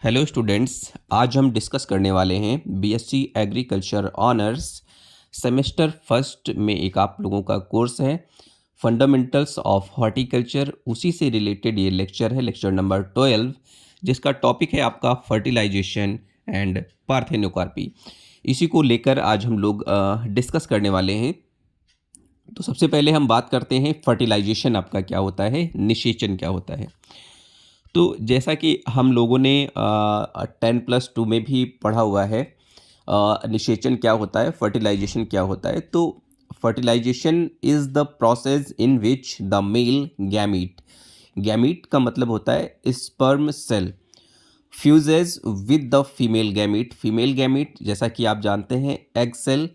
Hello students, आज हम discuss करने वाले हैं BSc agriculture honours semester first में एक आप लोगों का कोर्स है फंडामेंटल्स ऑफ हॉर्टिकल्चर। उसी से रिलेटेड ये लेक्चर है, लेक्चर नंबर 12, जिसका टॉपिक है आपका फर्टिलाइजेशन एंड पार्थेनोकार्पी। इसी को लेकर आज हम लोग डिस्कस करने वाले हैं। तो सबसे पहले हम बात करते हैं फर्टिलाइजेशन आपका क्या होता है, निषेचन क्या होता है। तो जैसा कि हम लोगों ने 10+2 में भी पढ़ा हुआ है, निषेचन क्या होता है, फर्टिलाइजेशन क्या होता है। तो fertilisation is the process in which the male gamete, gamete का मतलब होता है sperm cell, fuses with the female gamete, female gamete जैसा कि आप जानते हैं egg cell,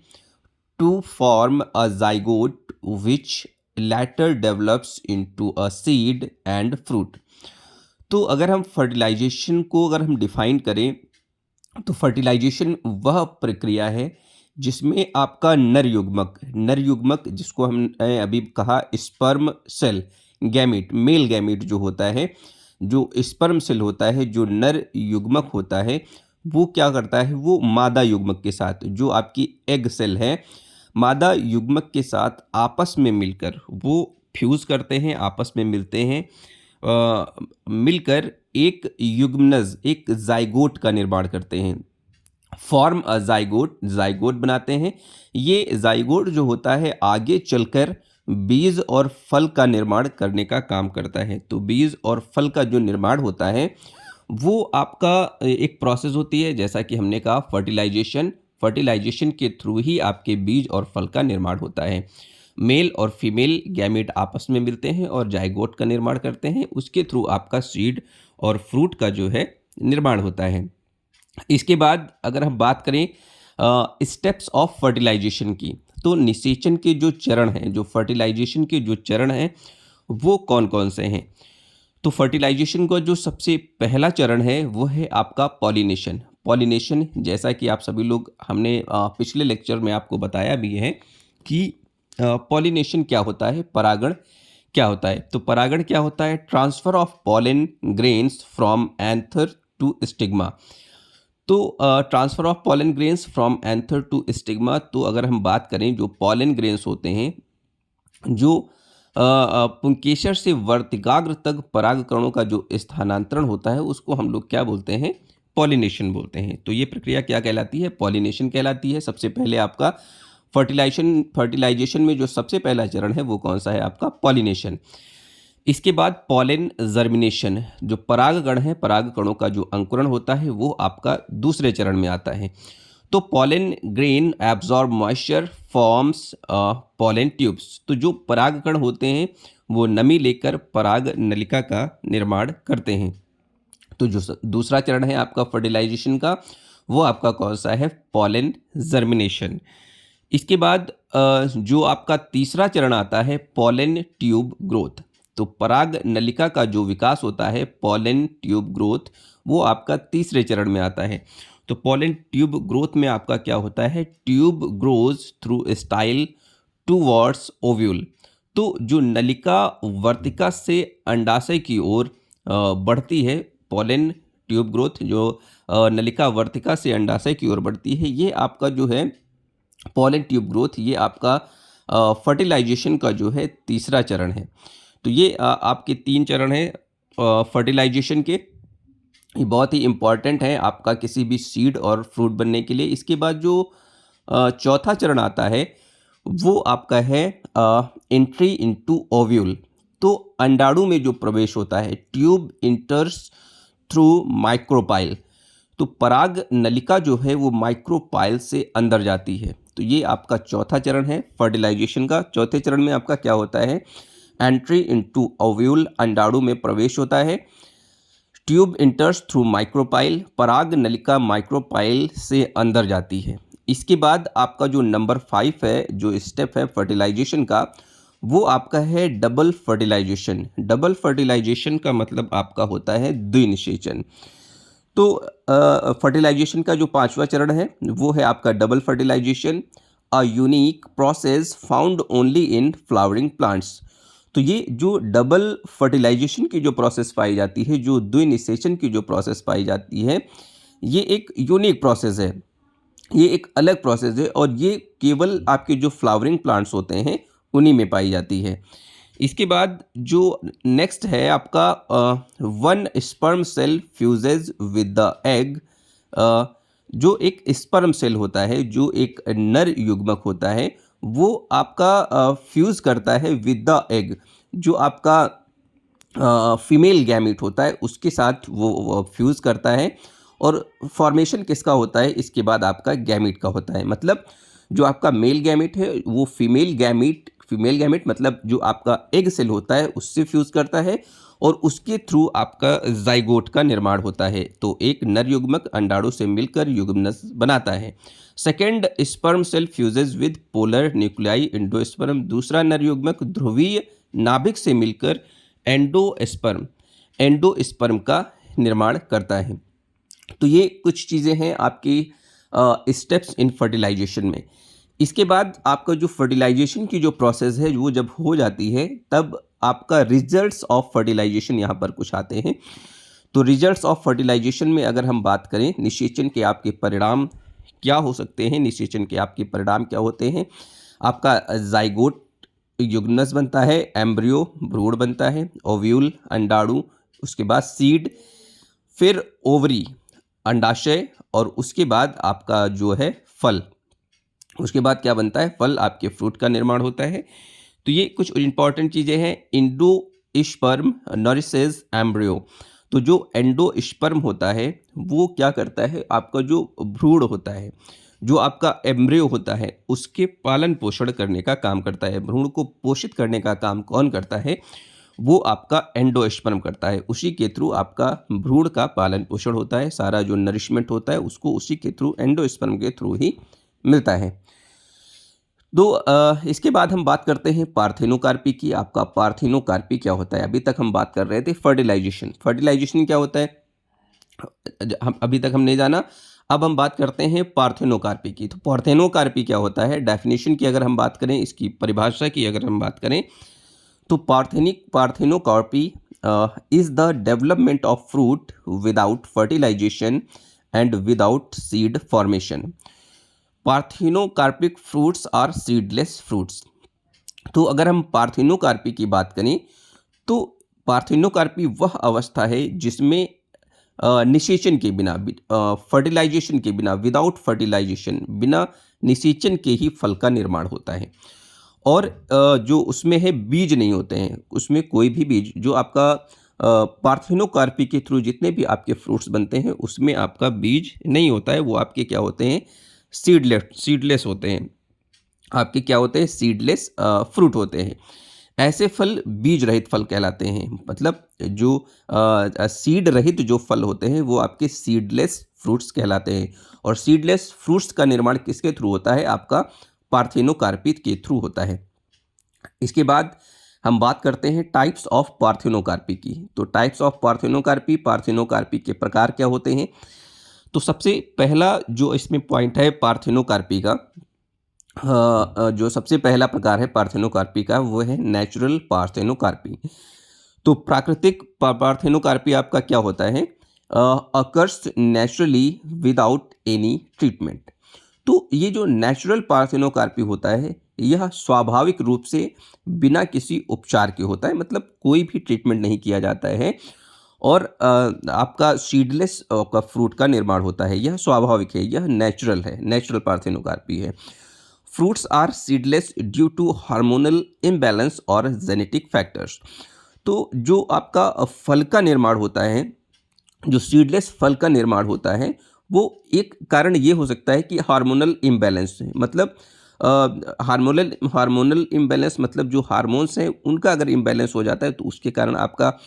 to form a zygote which later develops into a seed and fruit। तो अगर हम फर्टिलाइजेशन को अगर हम डिफाइन करें तो फर्टिलाइजेशन वह प्रक्रिया है जिसमें आपका नर युग्मक जिसको हमने अभी कहा sperm cell, gamete, male gamete जो होता है, जो स्पर्म सेल होता है, जो नर युग्मक होता है, वो क्या करता है, वो मादा युग्मक के साथ, जो आपकी एग सेल है, मादा युग्मक के साथ आपस में मिलकर वो फ्यूज़ करते हैं, आपस में मिलते हैं, मिलकर एक युग्मनज, एक जाइगोट का निर्माण करते हैं, फॉर्म अ जाइगोट, जाइगोट बनाते हैं। ये जाइगोट जो होता है आगे चलकर बीज और फल का निर्माण करने का काम करता है। तो बीज और फल का जो निर्माण होता है वो आपका एक प्रोसेस होती है, जैसा कि हमने कहा फर्टिलाइजेशन, फर्टिलाइजेशन के थ्रू ही आपके बीज और फल का निर्माण होता है। मेल और फीमेल गैमेट आपस में मिलते हैं और जाइगोट का निर्माण करते हैं, उसके थ्रू आपका सीड और फ्रूट का जो है निर्माण होता है। इसके बाद अगर हम बात करें स्टेप्स ऑफ फर्टिलाइजेशन की, तो निषेचन के जो चरण हैं, जो फर्टिलाइजेशन के जो चरण हैं वो कौन कौन से हैं। तो फर्टिलाइजेशन का जो सबसे पहला चरण है वो है आपका पॉलिनेशन। पॉलिनेशन जैसा कि आप सभी लोग, हमने पिछले लेक्चर में आपको बताया भी है कि पॉलिनेशन क्या होता है, परागण क्या होता है। तो परागण क्या होता है, transfer of pollen grains from anther to stigma. तो transfer of pollen grains from anther to stigma, तो अगर हम बात करें जो पॉलन ग्रेन्स होते हैं, जो पुंकेसर से वर्तिकाग्र तक परागकणों का जो स्थानांतरण होता है उसको हम लोग क्या बोलते हैं, पॉलिनेशन बोलते हैं। तो ये प्रक्रिया क्या कहलाती है, पॉलिनेशन कहलाती है। सबसे पहले आपका फर्टिलाइजेशन में जो सबसे पहला चरण है वो कौन सा है, आपका पॉलिनेशन। इसके बाद पॉलन जर्मिनेशन, जो परागकण है, परागकणों का जो अंकुरण होता है वो आपका दूसरे चरण में आता है। तो pollen grain absorb moisture forms pollen tubes, तो जो परागकण होते हैं वो नमी लेकर पराग नलिका का निर्माण करते हैं। तो जो दूसरा चरण है आपका फर्टिलाइजेशन का वो आपका कौन सा है, पॉलन जर्मिनेशन। इसके बाद जो आपका तीसरा चरण आता है पॉलन ट्यूब ग्रोथ। तो पराग नलिका का जो विकास होता है, पॉलन ट्यूब ग्रोथ, वो आपका तीसरे चरण में आता है। तो पॉलन ट्यूब ग्रोथ में आपका क्या होता है, tube grows through style towards ovule. तो जो नलिका वर्तिका से अंडाशय की ओर बढ़ती है, पॉलन ट्यूब ग्रोथ जो नलिका वर्तिका से अंडाशय की ओर बढ़ती है, ये आपका जो है पॉलन ट्यूब ग्रोथ, ये आपका फर्टिलाइजेशन का जो है तीसरा चरण है। तो ये आपके 3 चरण हैं फर्टिलाइजेशन के, ये बहुत ही इम्पॉर्टेंट है आपका किसी भी सीड और फ्रूट बनने के लिए। इसके बाद जो चौथा चरण आता है वो आपका है एंट्री इनटू ओव्यूल। तो अंडाणु में जो प्रवेश होता है, ट्यूब इंटर्स थ्रू माइक्रोपाइल, तो पराग नलिका जो है वो माइक्रोपाइल से अंदर जाती है। तो ये आपका चौथा चरण है फर्टिलाइजेशन का। चौथे चरण में आपका क्या होता है, एंट्री इनटू ओव्यूल, अंडाणु में प्रवेश होता है, ट्यूब इंटर्स थ्रू माइक्रोपाइल, पराग नलिका माइक्रोपाइल से अंदर जाती है। इसके बाद आपका जो नंबर 5 है, जो स्टेप है फर्टिलाइजेशन का, वो आपका है डबल फर्टिलाइजेशन। डबल फर्टिलाइजेशन का मतलब आपका होता है द्विनिषेचन। तो फर्टिलाइजेशन का जो 5वां चरण है वो है आपका double fertilisation, a unique process found only in flowering plants. तो ये जो डबल फर्टिलाइजेशन की जो प्रोसेस पाई जाती है, जो द्विनिषेचन की जो प्रोसेस पाई जाती है, ये एक यूनिक प्रोसेस है, ये एक अलग प्रोसेस है और ये केवल आपके जो फ्लावरिंग प्लांट्स होते हैं उन्हीं में पाई जाती है। इसके बाद जो नेक्स्ट है आपका one sperm cell fuses with the egg. जो एक स्पर्म सेल होता है, जो एक नर युग्मक होता है, वो आपका फ्यूज़ करता है विद द एग। जो आपका फीमेल गैमीट होता है उसके साथ वो फ्यूज़ करता है और फॉर्मेशन किसका होता है, इसके बाद आपका गैमीट का होता है। मतलब जो आपका मेल गैमीट है वो फीमेल गैमीट मतलब जो आपका एग सेल होता है उससे फ्यूज़ करता है और उसके थ्रू आपका जाइगोट का निर्माण होता है। तो एक नर युग्मक अंडाणु से मिलकर युग्मनस बनाता है। Second, sperm cell fuses with polar nuclei endosperm. दूसरा नर युग्मक ध्रुवीय नाभिक से मिलकर एंडोस्पर्म का निर्माण करता है। तो ये कुछ चीज़ें हैं आपकी स्टेप्स इन फर्टिलाइजेशन में। इसके बाद आपका जो फर्टिलाइजेशन की जो प्रोसेस है वो जब हो जाती है तब आपका रिजल्ट्स ऑफ फर्टिलाइजेशन यहाँ पर कुछ आते हैं। तो रिजल्ट्स ऑफ फर्टिलाइजेशन में अगर हम बात करें, निषेचन के आपके परिणाम क्या हो सकते हैं, निषेचन के आपके परिणाम क्या होते हैं। आपका जाइगोट युग्मनस बनता है, एम्ब्रियो भ्रूण बनता है, ओव्यूल अंडाणु, उसके बाद सीड, फिर ओवरी अंडाशय और उसके बाद आपका जो है फल। उसके बाद क्या बनता है, फल, आपके फ्रूट का निर्माण होता है। तो ये कुछ इंपॉर्टेंट चीज़ें हैं। Endosperm nourishes embryo. तो जो एंडोस्पर्म होता है वो क्या करता है, आपका जो भ्रूण होता है, जो आपका एम्ब्रियो होता है, उसके पालन पोषण करने का काम करता है। भ्रूण को पोषित करने का काम कौन करता है, वो आपका एंडोस्पर्म करता है। उसी के थ्रू आपका भ्रूण का पालन पोषण होता है। सारा जो नरिशमेंट होता है उसको उसी के थ्रू, एंडोस्पर्म के थ्रू ही मिलता है। तो इसके बाद हम बात करते हैं पार्थेनोकार्पी की। आपका पार्थेनोकार्पी क्या होता है, अभी तक हम बात कर रहे थे फर्टिलाइजेशन। फर्टिलाइजेशन क्या होता है हम अभी तक हमने जाना। अब हम बात करते हैं पार्थेनोकार्पी की। तो पार्थेनोकार्पी क्या होता है, डेफिनेशन की अगर हम बात करें, इसकी परिभाषा की अगर हम बात करें, तो parthenocarpy is the development of fruit without fertilization and without seed formation. Parthenocarpic fruits are seedless fruits. तो अगर हम पार्थेनोकार्पी की बात करें तो पार्थेनोकार्पी वह अवस्था है जिसमें निषेचन के बिना, फर्टिलाइजेशन के बिना, विदाउट फर्टिलाइजेशन, बिना निषेचन के ही फल का निर्माण होता है। और जो उसमें है बीज नहीं होते हैं, उसमें कोई भी बीज, जो आपका पार्थेनोकार्पी के थ्रू जितने भी आपके फ्रूट्स बनते हैं उसमें आपका बीज नहीं होता है। वो आपके क्या होते हैं, सीडलेस होते हैं। आपके क्या होते हैं, सीडलेस फ्रूट होते हैं। ऐसे फल बीज रहित फल कहलाते हैं। मतलब जो सीड रहित जो फल होते हैं वो आपके सीडलेस फ्रूट्स कहलाते हैं। और सीडलेस फ्रूट्स का निर्माण किसके थ्रू होता है, आपका पार्थेनोकार्पी के थ्रू होता है। इसके बाद हम बात करते हैं टाइप्स ऑफ पार्थेनोकार्पी की। तो टाइप्स ऑफ पार्थेनोकार्पी के प्रकार क्या होते हैं। तो सबसे पहला जो इसमें पॉइंट है पार्थेनोकार्पी का, जो सबसे पहला प्रकार है पार्थेनोकार्पी का वो है नेचुरल पार्थेनोकार्पी। तो प्राकृतिक पार्थेनोकार्पी आपका क्या होता है, occurs naturally without any treatment. तो ये जो नेचुरल पार्थेनोकार्पी होता है यह स्वाभाविक रूप से बिना किसी उपचार के होता है। मतलब कोई भी ट्रीटमेंट नहीं किया जाता है और आपका सीडलेस का फ्रूट का निर्माण होता है। यह स्वाभाविक है, यह नेचुरल है, नेचुरल पार्थेनोकार्पी है। Fruits are seedless due to hormonal imbalance और जेनेटिक फैक्टर्स। तो जो आपका फल का निर्माण होता है, जो सीडलेस फल का निर्माण होता है, वो एक कारण ये हो सकता है कि हार्मोनल इम्बैलेंस है। मतलब हार्मोनल इम्बैलेंस मतलब जो हार्मोन्स हैं उनका अगर इम्बैलेंस हो जाता है तो उसके कारण आपका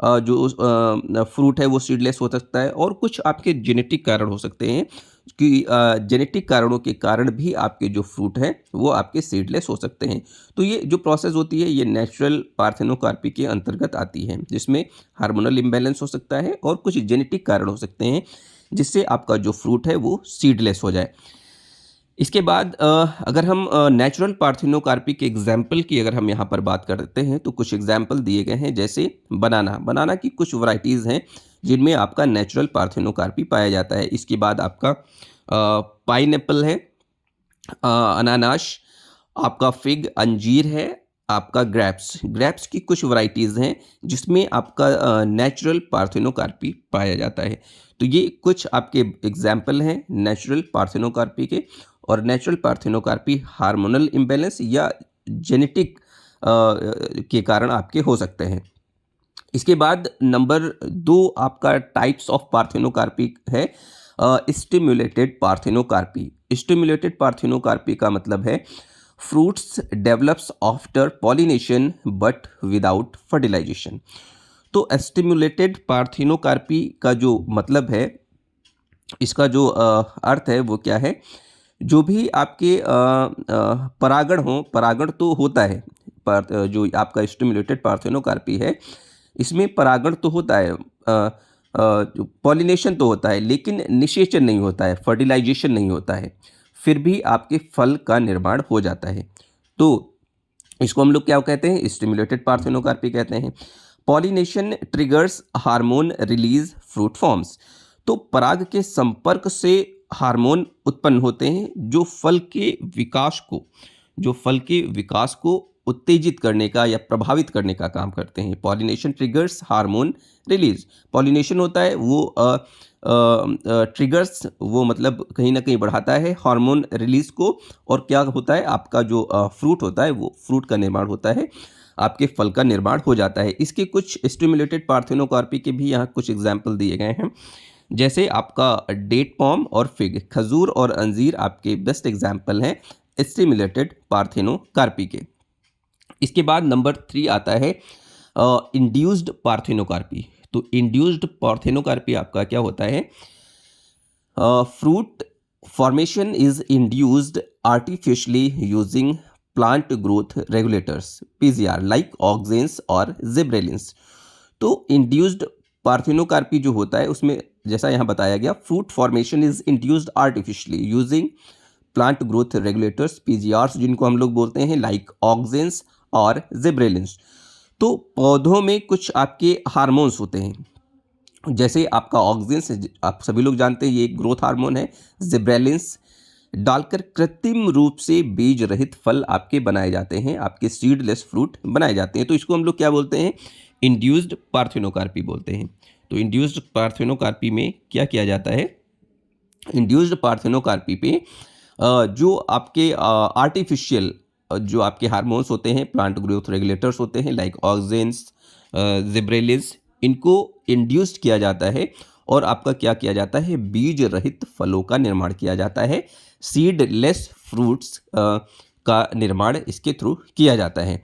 जो फ्रूट है वो सीडलेस हो सकता है। और कुछ आपके जेनेटिक कारण हो सकते हैं कि जेनेटिक कारणों के कारण भी आपके जो फ्रूट हैं वो आपके सीडलेस हो सकते हैं। तो ये जो प्रोसेस होती है ये नेचुरल पार्थेनोकार्पी के अंतर्गत आती है, जिसमें हार्मोनल इम्बैलेंस हो सकता है और कुछ जेनेटिक कारण हो सकते हैं जिससे आपका जो फ्रूट है वो सीडलेस हो जाए। इसके बाद अगर हम नेचुरल पार्थिनोकार्पी के एग्जाम्पल की अगर हम यहाँ पर बात करते हैं तो कुछ एग्जाम्पल दिए गए हैं, जैसे बनाना की कुछ वैरायटीज़ हैं जिनमें आपका नेचुरल पार्थिनोकार्पी पाया जाता है। इसके बाद आपका पाइनएप्पल है, अनानास, आपका फिग, अंजीर है, आपका ग्रेप्स की कुछ वैरायटीज़ हैं जिसमें आपका नेचुरल पार्थिनोकार्पी पाया जाता है। तो ये कुछ आपके एग्जाम्पल हैं नेचुरल पार्थिनोकार्पी के। और नेचुरल पार्थिनोकार्पी हार्मोनल इम्बैलेंस या जेनेटिक के कारण आपके हो सकते हैं। इसके बाद नंबर 2 आपका टाइप्स ऑफ पार्थिनोकार्पी है स्टिमुलेटेड पार्थिनोकार्पी। स्टिमुलेटेड पार्थिनोकार्पी का मतलब है fruits develops after pollination but without fertilization. तो स्टिमुलेटेड पार्थिनोकार्पी का जो मतलब है, इसका जो अर्थ है वो क्या है, जो भी आपके परागण हो, परागण तो होता है पर जो आपका स्टिमुलेटेड पार्थिनोकार्पी है इसमें परागण तो होता है, जो पॉलिनेशन तो होता है, लेकिन निषेचन नहीं होता है, फर्टिलाइजेशन नहीं होता है, फिर भी आपके फल का निर्माण हो जाता है। तो इसको हम लोग क्या कहते हैं, स्टिमुलेटेड पार्थिनोकार्पी कहते हैं। Pollination triggers hormone release fruit forms. तो पराग के संपर्क से हार्मोन उत्पन्न होते हैं जो फल के विकास को उत्तेजित करने का या प्रभावित करने का काम करते हैं। Pollination triggers hormone release. Pollination होता है वो ट्रिगर्स, वो मतलब कहीं ना कहीं बढ़ाता है हार्मोन रिलीज को, और क्या होता है आपका जो फ्रूट होता है वो फ्रूट का निर्माण होता है, आपके फल का निर्माण हो जाता है। इसके कुछ स्टिमुलेटेड पार्थिनोकार्पी के भी यहाँ कुछ एग्जाम्पल दिए गए हैं, जैसे आपका डेट पॉम और फिग, खजूर और अंजीर आपके बेस्ट एग्जाम्पल हैं स्टिमुलेटेड पार्थिनोकार्पी के। इसके बाद नंबर 3 आता है इंड्यूस्ड पार्थिनोकार्पी। तो इंड्यूस्ड पार्थिनोकार्पी आपका क्या होता है, fruit formation is induced artificially using plant growth regulators PGR like ऑक्जेंस और जिब्रेलिन्स। तो इंड्यूस्ड पार्थिनोकार्पी जो होता है उसमें जैसा यहाँ बताया गया, fruit formation is induced artificially using plant growth regulators PGRs, जिनको हम लोग बोलते हैं लाइक ऑक्जेंस और जिब्रेलिन्स। तो पौधों में कुछ आपके हार्मोन्स होते हैं, जैसे आपका ऑक्जेंस आप सभी लोग जानते हैं ये एक ग्रोथ हार्मोन है, जिब्रेलिन्स डालकर कृत्रिम रूप से बीज रहित फल आपके बनाए जाते हैं, आपके सीडलेस फ्रूट बनाए जाते हैं। तो इसको हम लोग क्या बोलते हैं, इंड्यूस्ड पार्थिनोकार्पी बोलते हैं। तो इंड्यूस्ड पार्थिनोकार्पी में क्या किया जाता है, इंड्यूस्ड पार्थिनोकार्पी पे जो आपके आर्टिफिशियल जो आपके हार्मोन्स होते हैं, प्लांट ग्रोथ रेगुलेटर्स होते हैं लाइक ऑक्जेंस, जिब्रेलिन्स, इनको इंड्यूस्ड किया जाता है और आपका क्या किया जाता है, बीज रहित फलों का निर्माण किया जाता है, सीडलेस फ्रूट्स का निर्माण इसके थ्रू किया जाता है।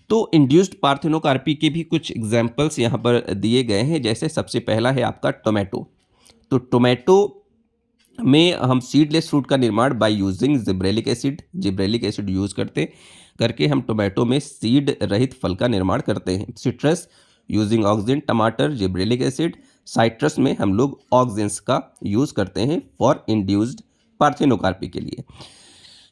तो इंड्यूस्ड पार्थिनोकार्पी के भी कुछ एग्जाम्पल्स यहाँ पर दिए गए हैं, जैसे सबसे पहला है आपका टोमेटो। तो टोमेटो में हम सीडलेस फ्रूट का निर्माण by using gibberellic acid use करके हम टोमेटो में सीड रहित फल का निर्माण करते हैं। सिट्रस यूजिंग ऑक्जेन, टमाटर जिब्रेलिक एसिड, साइट्रस में हम लोग ऑक्जेंस का यूज़ करते हैं फॉर इंड्यूस्ड पार्थिनोकार्पी के लिए।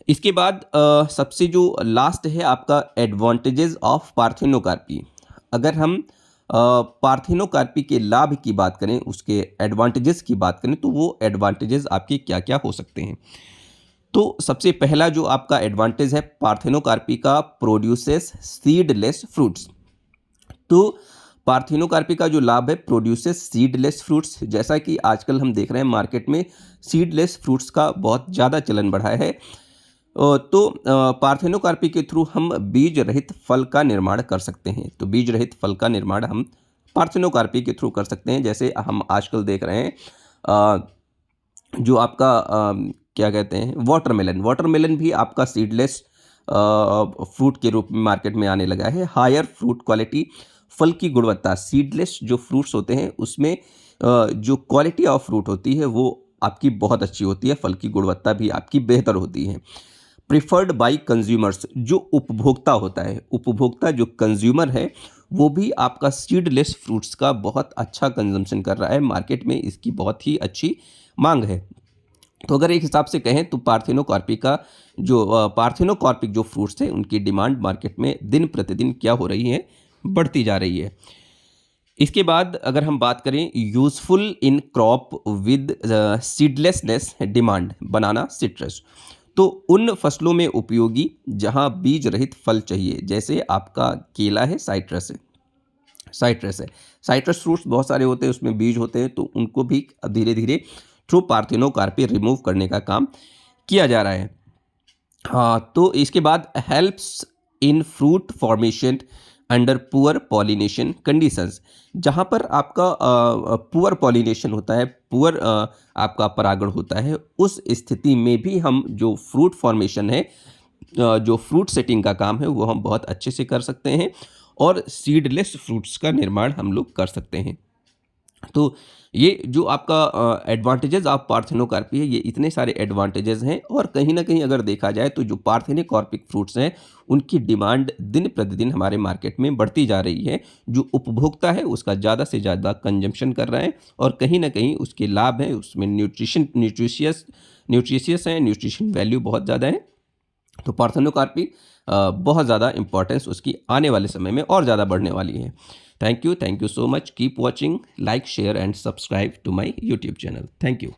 इसके बाद सबसे जो लास्ट है आपका एडवांटेजेस ऑफ पार्थिनोकार्पी। अगर हम पार्थिनोकार्पी के लाभ की बात करें, उसके एडवांटेजेस की बात करें, तो वो एडवांटेजेस आपके क्या क्या हो सकते हैं। तो सबसे पहला जो आपका एडवांटेज है पार्थिनोकार्पी का, प्रोड्यूसेस सीडलेस फ्रूट्स। तो पार्थिनोकार्पी का जो लाभ है, प्रोड्यूसेस सीडलेस फ्रूट्स। जैसा कि आजकल हम देख रहे हैं मार्केट में सीडलेस फ्रूट्स का बहुत ज़्यादा चलन बढ़ा है, तो पार्थिनोकार्पी के थ्रू हम बीज रहित फल का निर्माण कर सकते हैं। तो बीज रहित फल का निर्माण हम पार्थिनोकार्पी के थ्रू कर सकते हैं। जैसे हम आजकल देख रहे हैं जो आपका क्या कहते हैं, वाटरमेलन भी आपका सीडलेस फ्रूट के रूप में मार्केट में आने लगा है। हायर फ्रूट क्वालिटी, फल की गुणवत्ता, सीडलेस जो फ्रूट्स होते हैं उसमें जो क्वालिटी ऑफ फ्रूट होती है वो आपकी बहुत अच्छी होती है, फल की गुणवत्ता भी आपकी बेहतर होती है। प्रिफर्ड बाय कंज्यूमर्स, जो उपभोक्ता होता है, उपभोक्ता जो कंज्यूमर है वो भी आपका सीडलेस फ्रूट्स का बहुत अच्छा कंजम्पशन कर रहा है, मार्केट में इसकी बहुत ही अच्छी मांग है। तो अगर एक हिसाब से कहें तो पार्थेनोकार्पिक जो फ्रूट्स हैं उनकी डिमांड मार्केट में दिन प्रतिदिन क्या हो रही है, बढ़ती जा रही है। इसके बाद अगर हम बात करें useful in crop with seedlessness demand banana citrus, तो उन फसलों में उपयोगी जहां बीज रहित फल चाहिए, जैसे आपका केला है, साइट्रस फ्रूट्स बहुत सारे होते हैं, उसमें बीज होते हैं, तो उनको भी धीरे धीरे थ्रू पार्थेनोकार्पी रिमूव करने का काम किया जा रहा है। हाँ, तो इसके बाद helps in fruit formation under poor pollination conditions, जहाँ पर आपका पुअर पॉलिनेशन होता है, पुअर आपका परागण होता है, उस स्थिति में भी हम जो फ्रूट फॉर्मेशन है, जो फ्रूट सेटिंग का काम है, वो हम बहुत अच्छे से कर सकते हैं और सीडलेस फ्रूट्स का निर्माण हम लोग कर सकते हैं। तो ये जो आपका एडवांटेजेस ऑफ पार्थेनोकार्पी है, ये इतने सारे एडवांटेजेस हैं और कहीं ना कहीं अगर देखा जाए तो जो पार्थेनोकार्पिक फ्रूट्स हैं उनकी डिमांड दिन प्रतिदिन हमारे मार्केट में बढ़ती जा रही है। जो उपभोक्ता है उसका ज़्यादा से ज़्यादा कंजम्पशन कर रहा है और कहीं ना कहीं उसके लाभ हैं, उसमें न्यूट्रिशियस है, न्यूट्रिशन वैल्यू बहुत ज़्यादा है। तो पार्थेनोकार्पी बहुत ज़्यादा इंपॉर्टेंस उसकी आने वाले समय में और ज़्यादा बढ़ने वाली है। Thank you so much, keep watching, like, share and subscribe to my YouTube channel. Thank you.